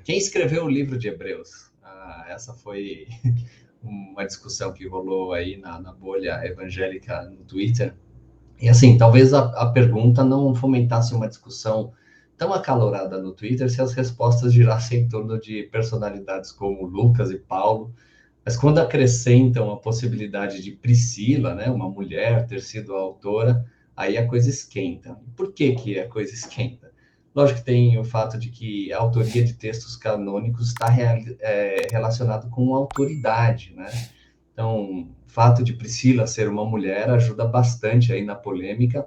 Quem escreveu o livro de Hebreus? Essa foi uma discussão que rolou aí na bolha evangélica no Twitter. E assim, talvez a pergunta não fomentasse uma discussão tão acalorada no Twitter se as respostas girassem em torno de personalidades como Lucas e Paulo, mas quando acrescentam a possibilidade de Priscila, né, uma mulher, ter sido a autora, aí a coisa esquenta. Por que que a coisa esquenta? Lógico que tem o fato de que a autoria de textos canônicos está relacionado com autoridade, né? Então, o fato de Priscila ser uma mulher ajuda bastante aí na polêmica,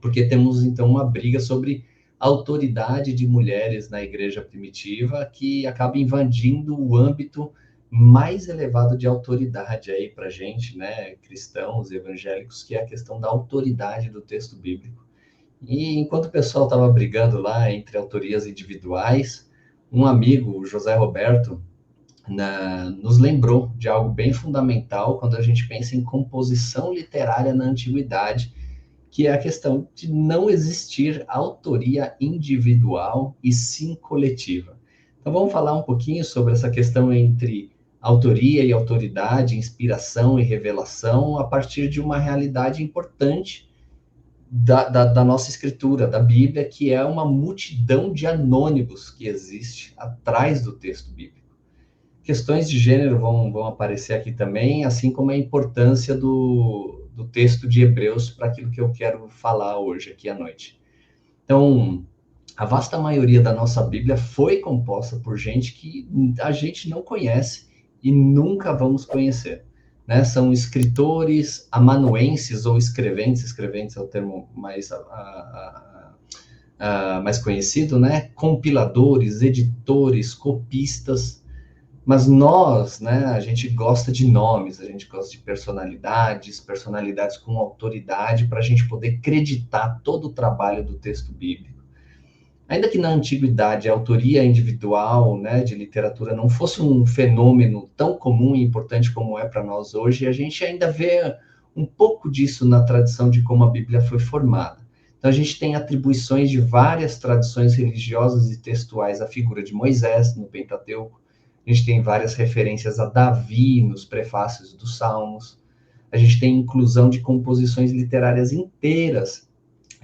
porque temos então uma briga sobre a autoridade de mulheres na igreja primitiva que acaba invadindo o âmbito mais elevado de autoridade aí para gente, né, cristãos, evangélicos, que é a questão da autoridade do texto bíblico. E enquanto o pessoal estava brigando lá entre autorias individuais, um amigo, o José Roberto, nos lembrou de algo bem fundamental quando a gente pensa em composição literária na antiguidade, que é a questão de não existir autoria individual e sim coletiva. Então vamos falar um pouquinho sobre essa questão entre autoria e autoridade, inspiração e revelação, a partir de uma realidade importante da nossa escritura, da Bíblia, que é uma multidão de anônimos que existe atrás do texto bíblico. Questões de gênero vão aparecer aqui também, assim como a importância do texto de Hebreus para aquilo que eu quero falar hoje, aqui à noite. Então, a vasta maioria da nossa Bíblia foi composta por gente que a gente não conhece e nunca vamos conhecer. Né? São escritores amanuenses ou escreventes, escreventes é o termo mais conhecido, né? Compiladores, editores, copistas. Mas nós, né, a gente gosta de nomes, a gente gosta de personalidades com autoridade, para a gente poder acreditar todo o trabalho do texto bíblico. Ainda que na antiguidade a autoria individual, né, de literatura não fosse um fenômeno tão comum e importante como é para nós hoje, a gente ainda vê um pouco disso na tradição de como a Bíblia foi formada. Então a gente tem atribuições de várias tradições religiosas e textuais à figura de Moisés no Pentateuco. A gente tem várias referências a Davi nos prefácios dos Salmos. A gente tem inclusão de composições literárias inteiras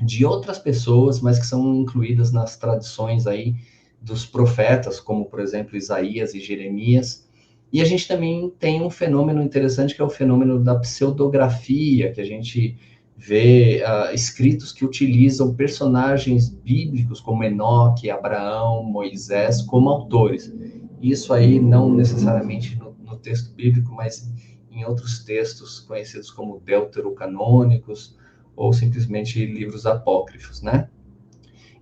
de outras pessoas, mas que são incluídas nas tradições aí dos profetas, como, por exemplo, Isaías e Jeremias. E a gente também tem um fenômeno interessante, que é o fenômeno da pseudografia, que a gente vê escritos que utilizam personagens bíblicos como Enoque, Abraão, Moisés, como autores. Isso aí não necessariamente no texto bíblico, mas em outros textos conhecidos como deuterocanônicos, ou simplesmente livros apócrifos, né?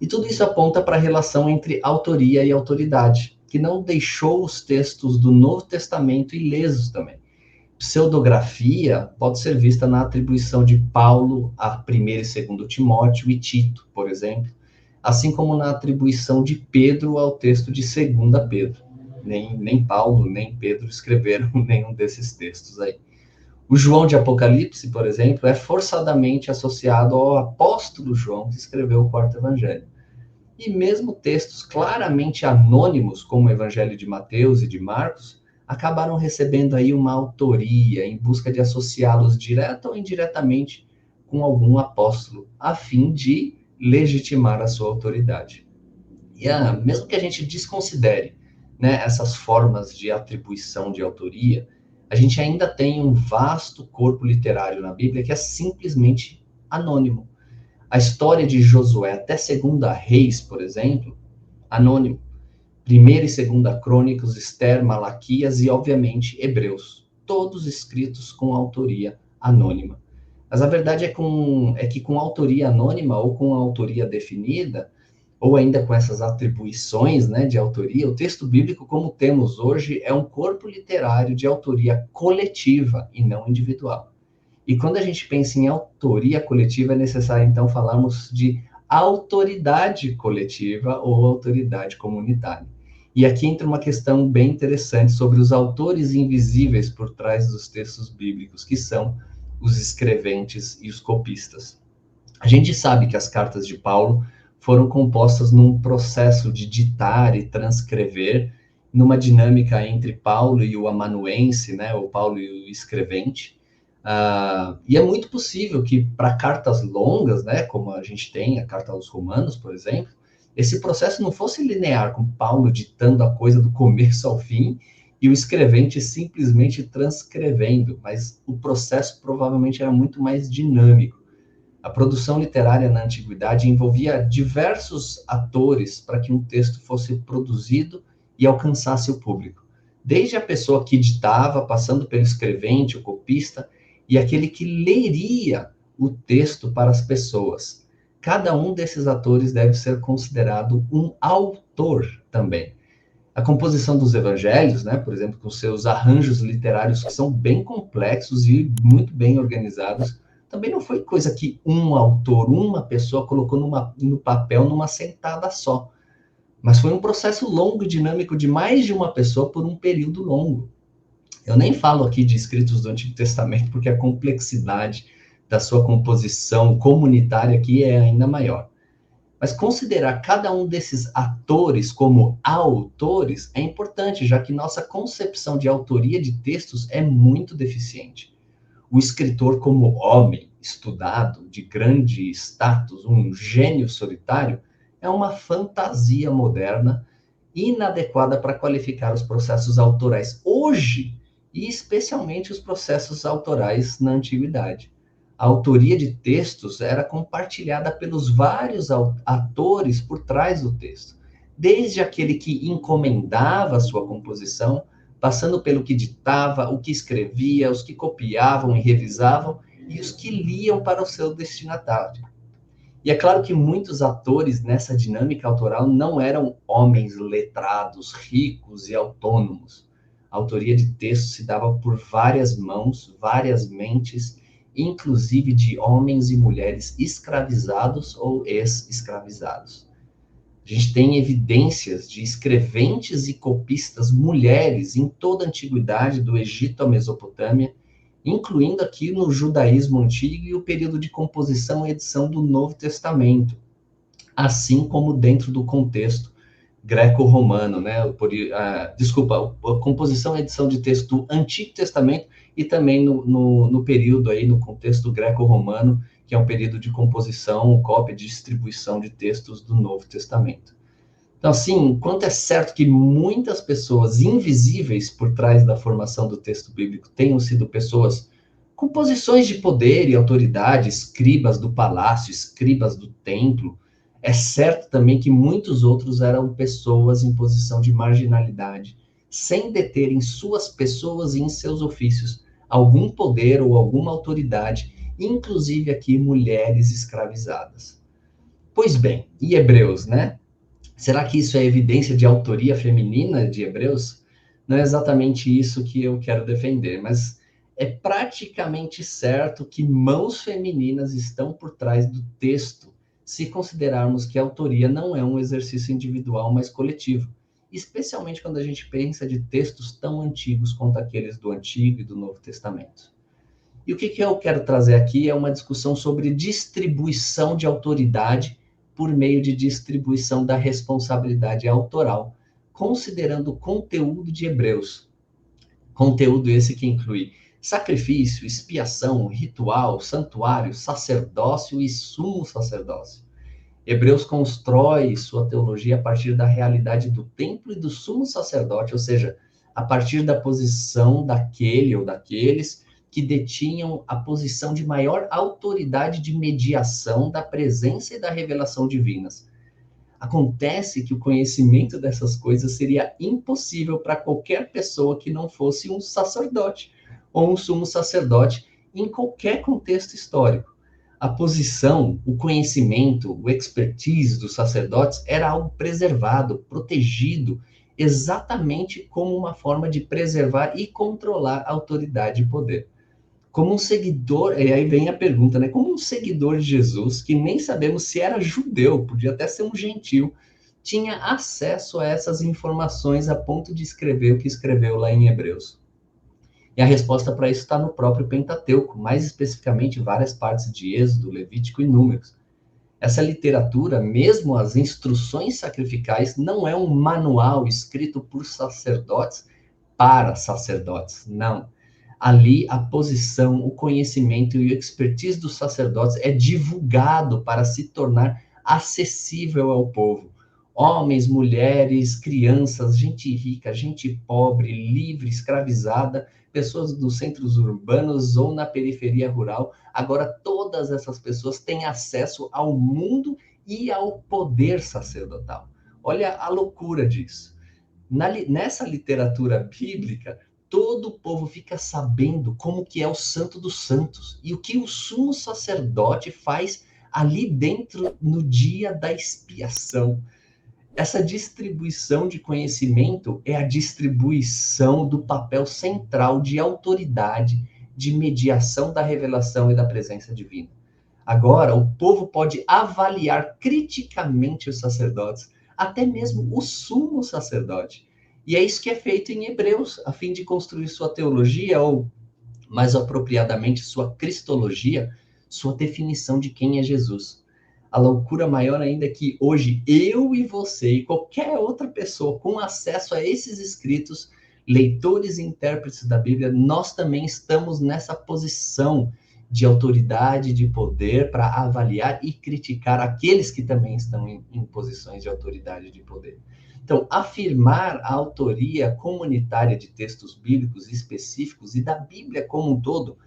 E tudo isso aponta para a relação entre autoria e autoridade, que não deixou os textos do Novo Testamento ilesos também. Pseudografia pode ser vista na atribuição de Paulo a 1º e 2º Timóteo e Tito, por exemplo, assim como na atribuição de Pedro ao texto de 2ª Pedro. Nem Paulo, nem Pedro escreveram nenhum desses textos aí. O João de Apocalipse, por exemplo, é forçadamente associado ao apóstolo João, que escreveu o 4º Evangelho. E mesmo textos claramente anônimos, como o Evangelho de Mateus e de Marcos, acabaram recebendo aí uma autoria em busca de associá-los direta ou indiretamente com algum apóstolo, a fim de legitimar a sua autoridade. E mesmo que a gente desconsidere, né, essas formas de atribuição de autoria, a gente ainda tem um vasto corpo literário na Bíblia que é simplesmente anônimo. A história de Josué até 2ª Reis, por exemplo, anônimo. 1ª e 2ª Crônicas, Esther, Malaquias e, obviamente, Hebreus. Todos escritos com autoria anônima. Mas a verdade é que com autoria anônima ou com autoria definida, ou ainda com essas atribuições, né, de autoria, o texto bíblico, como temos hoje, é um corpo literário de autoria coletiva e não individual. E quando a gente pensa em autoria coletiva, é necessário, então, falarmos de autoridade coletiva ou autoridade comunitária. E aqui entra uma questão bem interessante sobre os autores invisíveis por trás dos textos bíblicos, que são os escreventes e os copistas. A gente sabe que as cartas de Paulo foram compostas num processo de ditar e transcrever, numa dinâmica entre Paulo e o amanuense, né, o Paulo e o escrevente. E é muito possível que para cartas longas, né, como a gente tem a carta aos Romanos, por exemplo, esse processo não fosse linear, com Paulo ditando a coisa do começo ao fim e o escrevente simplesmente transcrevendo, mas o processo provavelmente era muito mais dinâmico. A produção literária na antiguidade envolvia diversos atores para que um texto fosse produzido e alcançasse o público. Desde a pessoa que ditava, passando pelo escrevente, o copista, e aquele que leria o texto para as pessoas. Cada um desses atores deve ser considerado um autor também. A composição dos evangelhos, né, por exemplo, com seus arranjos literários que são bem complexos e muito bem organizados, também não foi coisa que um autor, uma pessoa colocou no papel numa sentada só, mas foi um processo longo e dinâmico de mais de uma pessoa por um período longo. Eu nem falo aqui de escritos do Antigo Testamento, porque a complexidade da sua composição comunitária aqui é ainda maior. Mas considerar cada um desses atores como autores é importante, já que nossa concepção de autoria de textos é muito deficiente. O escritor como homem, estudado, de grande status, um gênio solitário, é uma fantasia moderna inadequada para qualificar os processos autorais hoje, e especialmente os processos autorais na antiguidade. A autoria de textos era compartilhada pelos vários atores por trás do texto, desde aquele que encomendava a sua composição, passando pelo que ditava, o que escrevia, os que copiavam e revisavam, e os que liam para o seu destinatário. E é claro que muitos atores nessa dinâmica autoral não eram homens letrados, ricos e autônomos. A autoria de texto se dava por várias mãos, várias mentes, inclusive de homens e mulheres escravizados ou ex-escravizados. A gente tem evidências de escreventes e copistas mulheres em toda a antiguidade, do Egito à Mesopotâmia, incluindo aqui no judaísmo antigo e o período de composição e edição do Novo Testamento, assim como dentro do contexto greco-romano, né? A composição e edição de texto do Antigo Testamento e também no período aí, no contexto greco-romano, que é um período de composição, cópia e distribuição de textos do Novo Testamento. Então, assim, enquanto é certo que muitas pessoas invisíveis por trás da formação do texto bíblico tenham sido pessoas com posições de poder e autoridade, escribas do palácio, escribas do templo, é certo também que muitos outros eram pessoas em posição de marginalidade, sem deter em suas pessoas e em seus ofícios algum poder ou alguma autoridade, inclusive aqui mulheres escravizadas. Pois bem, e Hebreus, né? Será que isso é evidência de autoria feminina de Hebreus? Não é exatamente isso que eu quero defender, mas é praticamente certo que mãos femininas estão por trás do texto, se considerarmos que a autoria não é um exercício individual, mas coletivo, especialmente quando a gente pensa de textos tão antigos quanto aqueles do Antigo e do Novo Testamento. E o que eu quero trazer aqui é uma discussão sobre distribuição de autoridade por meio de distribuição da responsabilidade autoral, considerando o conteúdo de Hebreus. Conteúdo esse que inclui sacrifício, expiação, ritual, santuário, sacerdócio e sumo sacerdócio. Hebreus constrói sua teologia a partir da realidade do templo e do sumo sacerdote, ou seja, a partir da posição daquele ou daqueles que detinham a posição de maior autoridade de mediação da presença e da revelação divinas. Acontece que o conhecimento dessas coisas seria impossível para qualquer pessoa que não fosse um sacerdote ou um sumo sacerdote em qualquer contexto histórico. A posição, o conhecimento, o expertise dos sacerdotes era algo preservado, protegido, exatamente como uma forma de preservar e controlar a autoridade e poder. Como um seguidor, e aí vem a pergunta, né? Como um seguidor de Jesus, que nem sabemos se era judeu, podia até ser um gentil, tinha acesso a essas informações a ponto de escrever o que escreveu lá em Hebreus? E a resposta para isso está no próprio Pentateuco, mais especificamente várias partes de Êxodo, Levítico e Números. Essa literatura, mesmo as instruções sacrificais, não é um manual escrito por sacerdotes para sacerdotes, não. Ali, a posição, o conhecimento e o expertise dos sacerdotes é divulgado para se tornar acessível ao povo. Homens, mulheres, crianças, gente rica, gente pobre, livre, escravizada, pessoas dos centros urbanos ou na periferia rural. Agora, todas essas pessoas têm acesso ao mundo e ao poder sacerdotal. Olha a loucura disso. Nessa literatura bíblica, todo o povo fica sabendo como que é o Santo dos Santos e o que o sumo sacerdote faz ali dentro no dia da expiação. Essa distribuição de conhecimento é a distribuição do papel central de autoridade, de mediação da revelação e da presença divina. Agora, o povo pode avaliar criticamente os sacerdotes, até mesmo o sumo sacerdote. E é isso que é feito em Hebreus, a fim de construir sua teologia, ou, mais apropriadamente, sua cristologia, sua definição de quem é Jesus. A loucura maior ainda é que hoje eu e você e qualquer outra pessoa com acesso a esses escritos, leitores e intérpretes da Bíblia, nós também estamos nessa posição de autoridade, de poder, para avaliar e criticar aqueles que também estão em posições de autoridade e de poder. Então, afirmar a autoria comunitária de textos bíblicos específicos e da Bíblia como um todo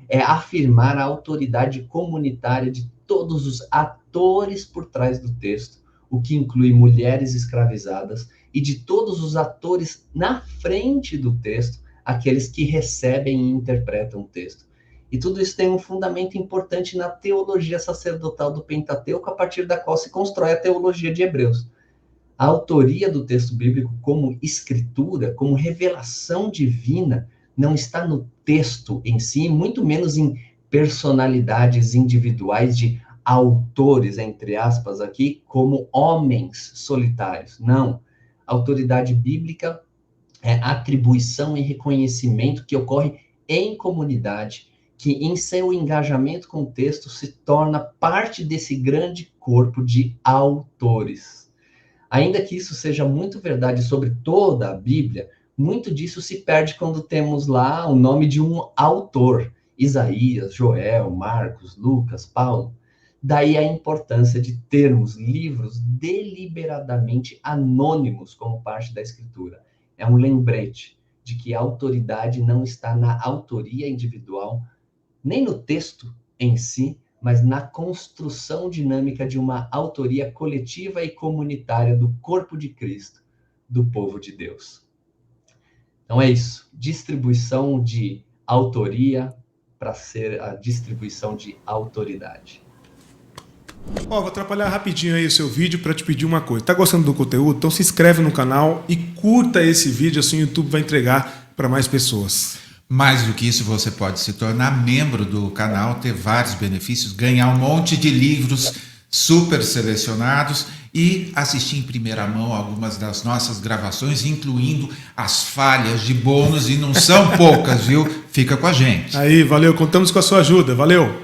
é afirmar a autoridade comunitária de todos os atores por trás do texto, o que inclui mulheres escravizadas e de todos os atores na frente do texto, aqueles que recebem e interpretam o texto. E tudo isso tem um fundamento importante na teologia sacerdotal do Pentateuco, a partir da qual se constrói a teologia de Hebreus. A autoria do texto bíblico como escritura, como revelação divina, não está no texto em si, muito menos em personalidades individuais de autores, entre aspas, aqui, como homens solitários. Não. A autoridade bíblica é atribuição e reconhecimento que ocorre em comunidade, que em seu engajamento com o texto se torna parte desse grande corpo de autores. Ainda que isso seja muito verdade sobre toda a Bíblia, muito disso se perde quando temos lá o nome de um autor, Isaías, Joel, Marcos, Lucas, Paulo. Daí a importância de termos livros deliberadamente anônimos como parte da Escritura. É um lembrete de que a autoridade não está na autoria individual, nem no texto em si, mas na construção dinâmica de uma autoria coletiva e comunitária do corpo de Cristo, do povo de Deus. Então é isso, distribuição de autoria para ser a distribuição de autoridade. Vou atrapalhar rapidinho aí o seu vídeo para te pedir uma coisa. Tá gostando do conteúdo? Então se inscreve no canal e curta esse vídeo, assim o YouTube vai entregar para mais pessoas. Mais do que isso, você pode se tornar membro do canal, ter vários benefícios, ganhar um monte de livros super selecionados e assistir em primeira mão algumas das nossas gravações, incluindo as falhas de bônus, e não são poucas, viu? Fica com a gente. Aí, valeu, contamos com a sua ajuda, valeu!